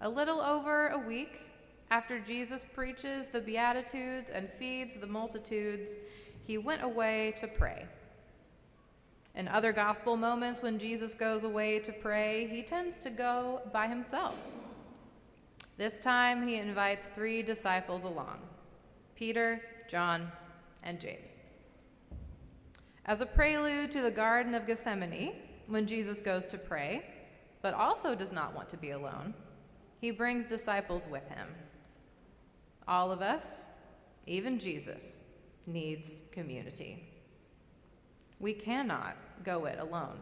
A little over a week after Jesus preaches the Beatitudes and feeds the multitudes, he went away to pray. In other gospel moments when Jesus goes away to pray, he tends to go by himself. This time he invites 3 disciples along: Peter, John, and James. As a prelude to the Garden of Gethsemane, when Jesus goes to pray, but also does not want to be alone, he brings disciples with him. All of us, even Jesus, needs community. We cannot go it alone.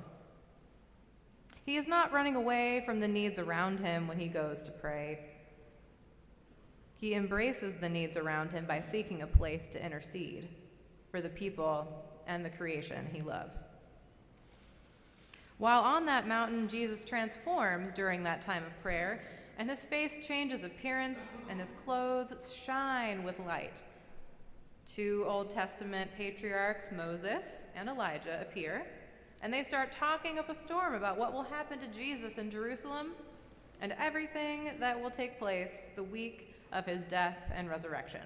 He is not running away from the needs around him when he goes to pray. He embraces the needs around him by seeking a place to intercede for the people and the creation he loves. While on that mountain, Jesus transforms during that time of prayer, and his face changes appearance, and his clothes shine with light. 2 Old Testament patriarchs, Moses and Elijah, appear, and they start talking up a storm about what will happen to Jesus in Jerusalem and everything that will take place the week of his death and resurrection.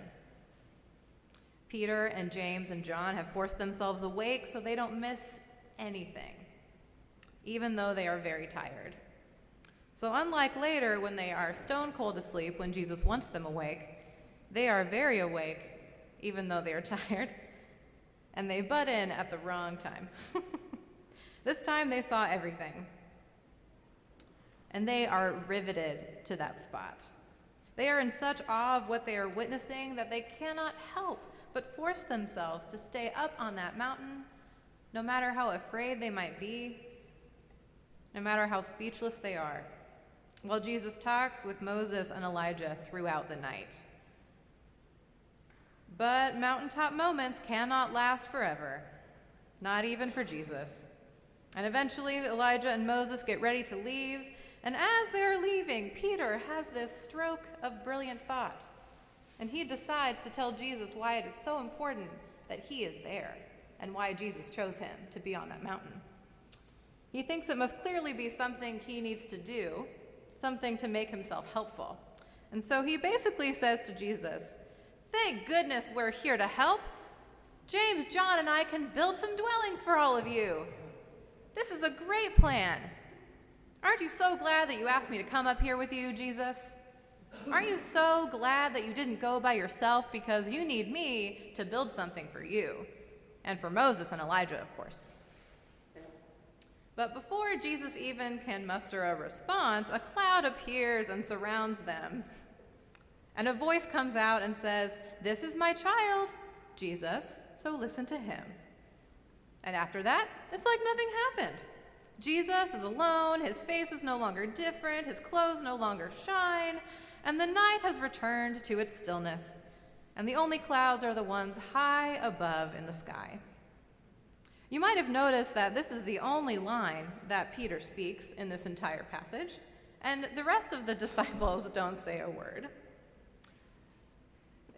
Peter and James and John have forced themselves awake so they don't miss anything, even though they are very tired. So unlike later when they are stone cold asleep when Jesus wants them awake, they are very awake even though they are tired, and they butt in at the wrong time. This time they saw everything, and they are riveted to that spot. They are in such awe of what they are witnessing that they cannot help but force themselves to stay up on that mountain, no matter how afraid they might be, no matter how speechless they are, while Jesus talks with Moses and Elijah throughout the night. But mountaintop moments cannot last forever, not even for Jesus. And eventually Elijah and Moses get ready to leave, and as they're leaving, Peter has this stroke of brilliant thought, and he decides to tell Jesus why it is so important that he is there and why Jesus chose him to be on that mountain. He thinks it must clearly be something he needs to do, something to make himself helpful. And so he basically says to Jesus, "Thank goodness we're here to help. James, John, and I can build some dwellings for all of you. This is a great plan. Aren't you so glad that you asked me to come up here with you, Jesus? Aren't you so glad that you didn't go by yourself because you need me to build something for you, and for Moses and Elijah, of course." But before Jesus even can muster a response, a cloud appears and surrounds them. And a voice comes out and says, "This is my child, Jesus, so listen to him." And after that, it's like nothing happened. Jesus is alone, his face is no longer different, his clothes no longer shine, and the night has returned to its stillness, and the only clouds are the ones high above in the sky. You might have noticed that this is the only line that Peter speaks in this entire passage, and the rest of the disciples don't say a word.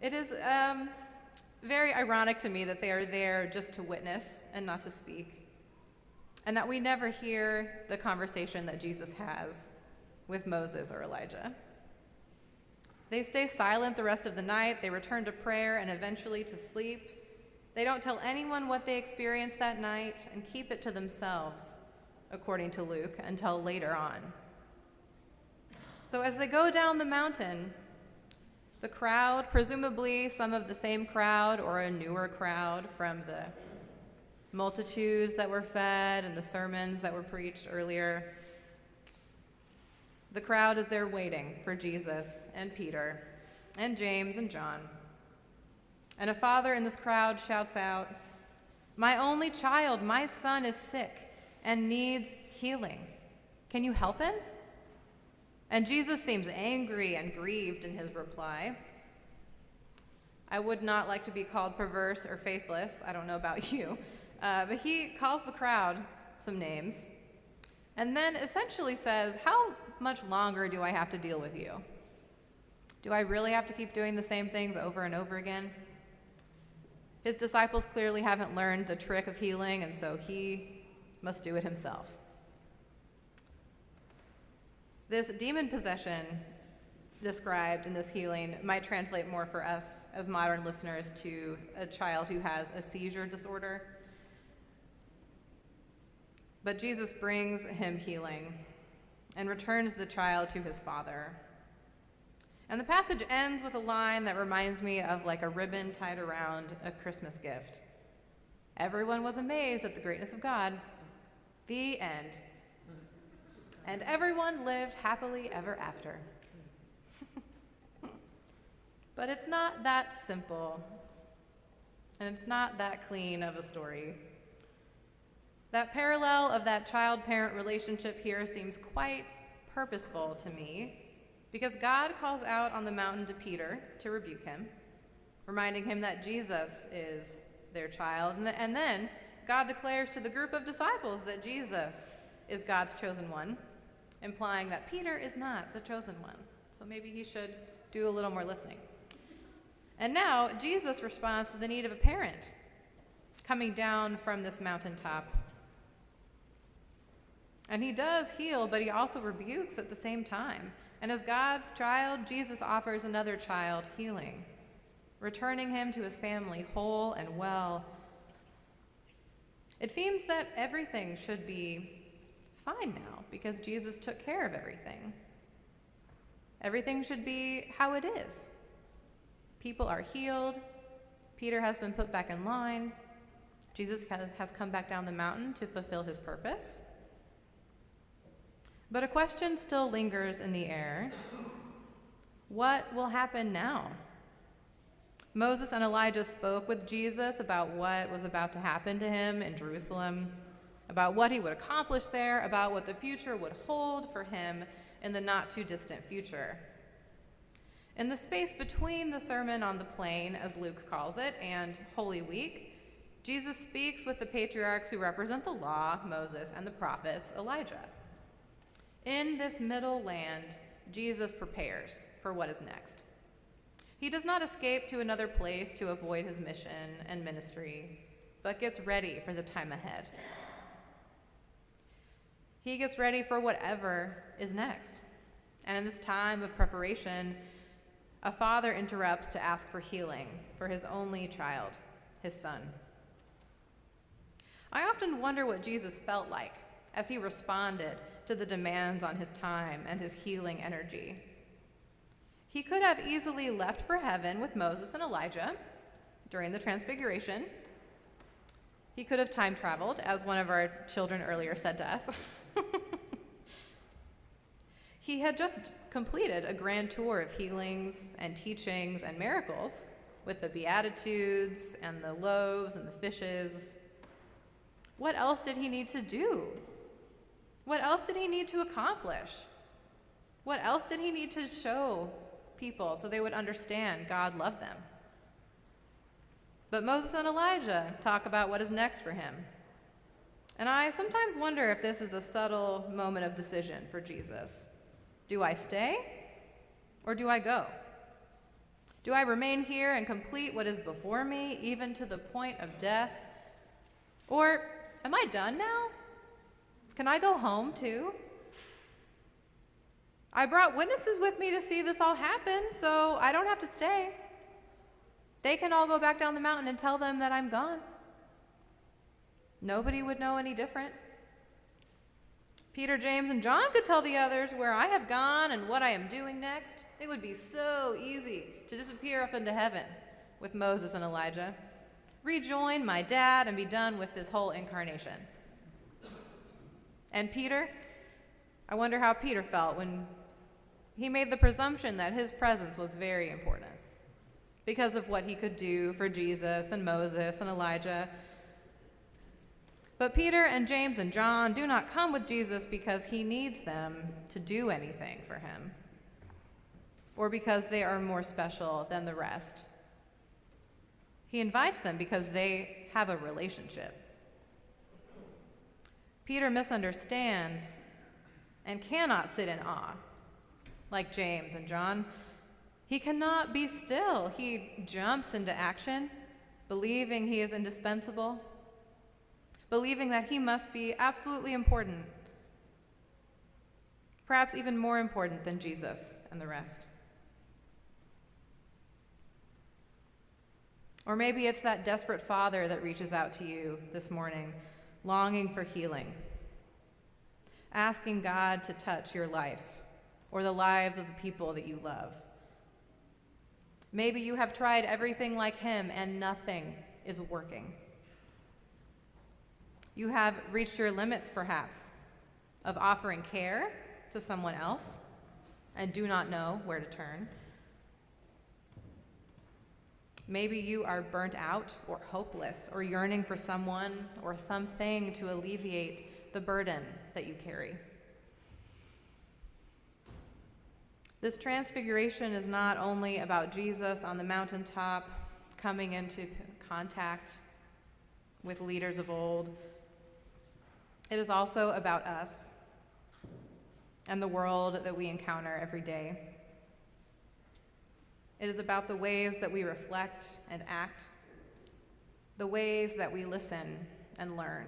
It is very ironic to me that they are there just to witness and not to speak, and that we never hear the conversation that Jesus has with Moses or Elijah. They stay silent the rest of the night, they return to prayer and eventually to sleep. They don't tell anyone what they experienced that night and keep it to themselves, according to Luke, until later on. So as they go down the mountain, the crowd, presumably some of the same crowd or a newer crowd from the multitudes that were fed and the sermons that were preached earlier, the crowd is there waiting for Jesus and Peter and James and John. And a father in this crowd shouts out, "My only child, my son, is sick and needs healing. Can you help him?" And Jesus seems angry and grieved in his reply. I would not like to be called perverse or faithless. I don't know about you. But he calls the crowd some names and then essentially says, "How much longer do I have to deal with you? Do I really have to keep doing the same things over and over again?" His disciples clearly haven't learned the trick of healing, and so he must do it himself. This demon possession described in this healing might translate more for us as modern listeners to a child who has a seizure disorder. But Jesus brings him healing and returns the child to his father. And the passage ends with a line that reminds me of like a ribbon tied around a Christmas gift. Everyone was amazed at the greatness of God. The end. And everyone lived happily ever after. But it's not that simple, and it's not that clean of a story. That parallel of that child-parent relationship here seems quite purposeful to me, because God calls out on the mountain to Peter to rebuke him, reminding him that Jesus is their child, and then God declares to the group of disciples that Jesus is God's chosen one, implying that Peter is not the chosen one. So maybe he should do a little more listening. And now Jesus responds to the need of a parent coming down from this mountaintop. And he does heal, but he also rebukes at the same time. And as God's child, Jesus offers another child healing, returning him to his family whole and well. It seems that everything should be fine now because Jesus took care of everything. Everything should be how it is. People are healed. Peter has been put back in line. Jesus has come back down the mountain to fulfill his purpose. But a question still lingers in the air. What will happen now? Moses and Elijah spoke with Jesus about what was about to happen to him in Jerusalem, about what he would accomplish there, about what the future would hold for him in the not-too-distant future. In the space between the Sermon on the Plain, as Luke calls it, and Holy Week, Jesus speaks with the patriarchs who represent the law, Moses, and the prophets, Elijah. In this middle land, Jesus prepares for what is next. He does not escape to another place to avoid his mission and ministry, but gets ready for the time ahead. He gets ready for whatever is next. And in this time of preparation, a father interrupts to ask for healing for his only child, his son. I often wonder what Jesus felt like as he responded to the demands on his time and his healing energy. He could have easily left for heaven with Moses and Elijah during the Transfiguration. He could have time traveled, as one of our children earlier said to us. He had just completed a grand tour of healings and teachings and miracles with the Beatitudes and the loaves and the fishes. What else did he need to do? What else did he need to accomplish? What else did he need to show people so they would understand God loved them? But Moses and Elijah talk about what is next for him. And I sometimes wonder if this is a subtle moment of decision for Jesus. Do I stay or do I go? Do I remain here and complete what is before me, even to the point of death? Or am I done now? Can I go home too? I brought witnesses with me to see this all happen, so I don't have to stay. They can all go back down the mountain and tell them that I'm gone. Nobody would know any different. Peter, James, and John could tell the others where I have gone and what I am doing next. It would be so easy to disappear up into heaven with Moses and Elijah, rejoin my dad, and be done with this whole incarnation. And Peter, I wonder how Peter felt when he made the presumption that his presence was very important because of what he could do for Jesus and Moses and Elijah. But Peter and James and John do not come with Jesus because he needs them to do anything for him, or because they are more special than the rest. He invites them because they have a relationship. Peter misunderstands and cannot sit in awe like James and John. He cannot be still. He jumps into action, believing he is indispensable, believing that he must be absolutely important, perhaps even more important than Jesus and the rest. Or maybe it's that desperate father that reaches out to you this morning, longing for healing, asking God to touch your life or the lives of the people that you love. Maybe you have tried everything like him and nothing is working. You have reached your limits, perhaps, of offering care to someone else and do not know where to turn. Maybe you are burnt out or hopeless or yearning for someone or something to alleviate the burden that you carry. This transfiguration is not only about Jesus on the mountaintop coming into contact with leaders of old. It is also about us and the world that we encounter every day. It is about the ways that we reflect and act, the ways that we listen and learn,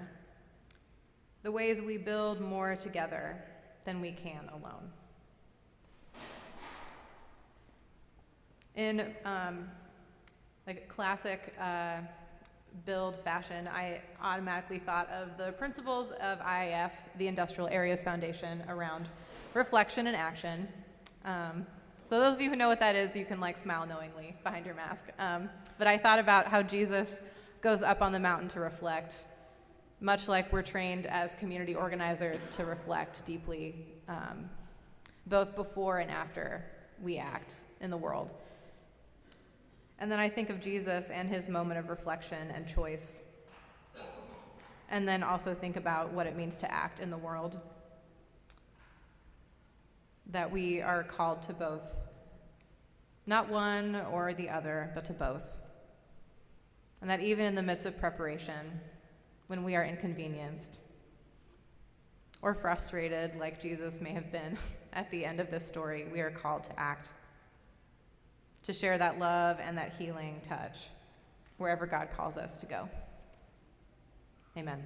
the ways we build more together than we can alone. In like classic build fashion, I automatically thought of the principles of IAF, the Industrial Areas Foundation, around reflection and action. So those of you who know what that is, you can like smile knowingly behind your mask. But I thought about how Jesus goes up on the mountain to reflect, much like we're trained as community organizers to reflect deeply, both before and after we act in the world. And then I think of Jesus and his moment of reflection and choice. And then also think about what it means to act in the world. That we are called to both. Not one or the other, but to both. And that even in the midst of preparation, when we are inconvenienced or frustrated, like Jesus may have been at the end of this story, we are called to act. To share that love and that healing touch wherever God calls us to go. Amen.